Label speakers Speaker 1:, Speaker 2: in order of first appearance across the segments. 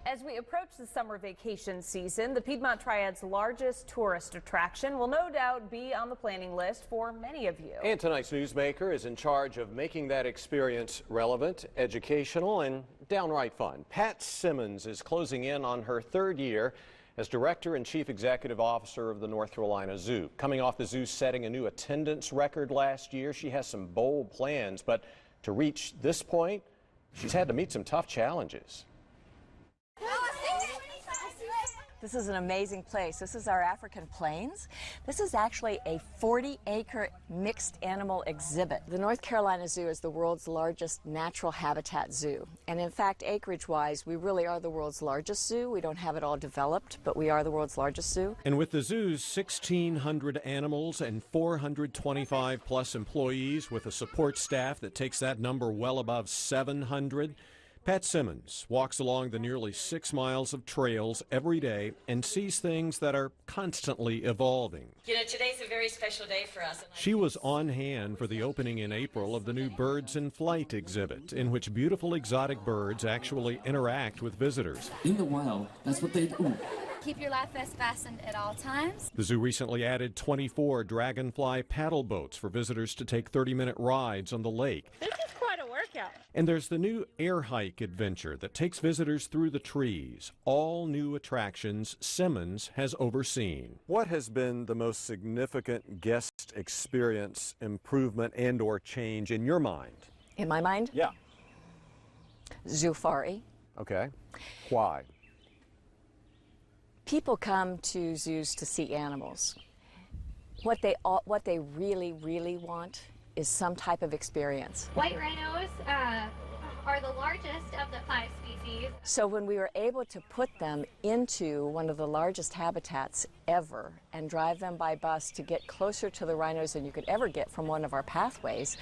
Speaker 1: As we approach the summer vacation season, the Piedmont Triad's largest tourist attraction will no doubt be on the planning list for many of you.
Speaker 2: And tonight's Newsmaker is in charge of making that experience relevant, educational, and downright fun. Pat Simmons is closing in on her third year as Director and Chief Executive Officer of the North Carolina Zoo. Coming off the zoo setting a new attendance record last year, she has some bold plans, but to reach this point, she's had to meet some tough challenges.
Speaker 3: This is an amazing place. This is our African Plains. This is actually a 40-acre mixed animal exhibit. The North Carolina Zoo is the world's largest natural habitat zoo. And in fact, acreage-wise, we really are the world's largest zoo. We don't have it all developed, but we are the world's largest zoo.
Speaker 4: And with the zoo's 1,600 animals and 425 plus employees with a support staff that takes that number well above 700, Pat Simmons walks along the nearly 6 miles of trails every day and sees things that are constantly evolving.
Speaker 3: You know, today's a very special day for us.
Speaker 4: She was on hand for the opening in April of the new Birds in Flight exhibit, in which beautiful exotic birds actually interact with visitors.
Speaker 5: In the wild, that's what they do.
Speaker 6: Keep your life vest fastened at all times.
Speaker 4: The zoo recently added 24 dragonfly paddle boats for visitors to take 30-minute rides on the lake.
Speaker 7: This is quite a workout.
Speaker 4: And there's the new air hike adventure that takes visitors through the trees. All new attractions Simmons has overseen. What has been the most significant guest experience improvement and or change in your mind?
Speaker 3: In my mind?
Speaker 4: Yeah.
Speaker 3: Zoofari.
Speaker 4: Okay. Why?
Speaker 3: People come to zoos to see animals. What they really want is some type of experience.
Speaker 6: White rhinos are the largest of the 5 species.
Speaker 3: So when we were able to put them into one of the largest habitats ever and drive them by bus to get closer to the rhinos than you could ever get from one of our pathways,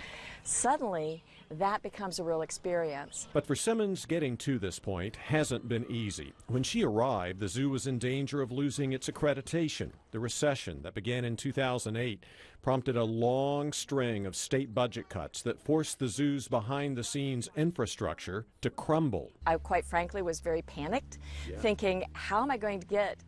Speaker 3: suddenly that becomes a real experience.
Speaker 4: But for Simmons, getting to this point hasn't been easy. When she arrived, the zoo was in danger of losing its accreditation. The recession that began in 2008 prompted a long string of state budget cuts that forced the zoo's behind-the-scenes infrastructure to crumble.
Speaker 3: I quite frankly was very panicked, thinking, how am I going to get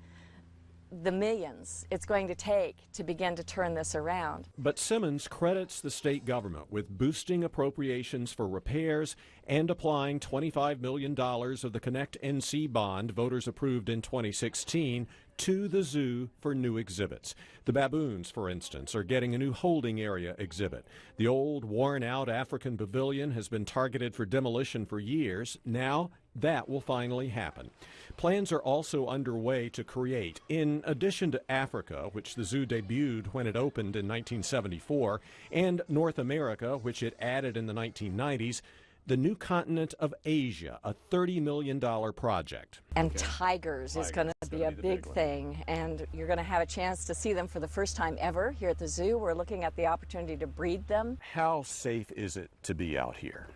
Speaker 3: the millions it's going to take to begin to turn this around?
Speaker 4: But Simmons credits the state government with boosting appropriations for repairs and applying $25 million of the Connect NC bond voters approved in 2016 to the zoo for new exhibits. The baboons, for instance, are getting a new holding area exhibit. The old, worn-out African pavilion has been targeted for demolition for years. Now, that will finally happen. Plans are also underway to create, in addition to Africa, which the zoo debuted when it opened in 1974, and North America, which it added in the 1990s, the new continent of Asia, a $30 million project.
Speaker 3: And tigers is going to be a big thing, and you're going to have a chance to see them for the first time ever here at the zoo. We're looking at the opportunity to breed them.
Speaker 4: How safe is it to be out here?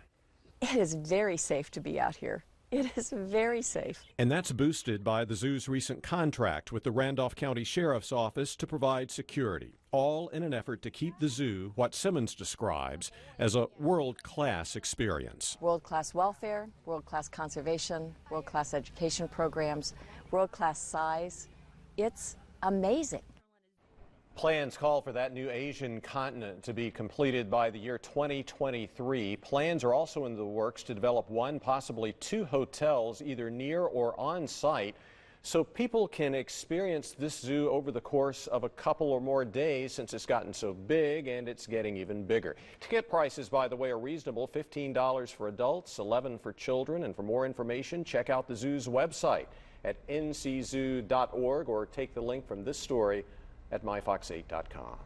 Speaker 3: It is very safe to be out here. It is very safe.
Speaker 4: And that's boosted by the zoo's recent contract with the Randolph County Sheriff's Office to provide security, all in an effort to keep the zoo what Simmons describes as a world-class experience.
Speaker 3: World-class welfare, world-class conservation, world-class education programs, world-class size. It's amazing.
Speaker 2: Plans call for that new Asian continent to be completed by the year 2023. Plans are also in the works to develop 1, possibly 2 hotels either near or on site so people can experience this zoo over the course of a couple or more days, since it's gotten so big and it's getting even bigger. Ticket prices, by the way, are reasonable. $15 for adults, $11 for children. And for more information, check out the zoo's website at nczoo.org or take the link from this story at myfox8.com.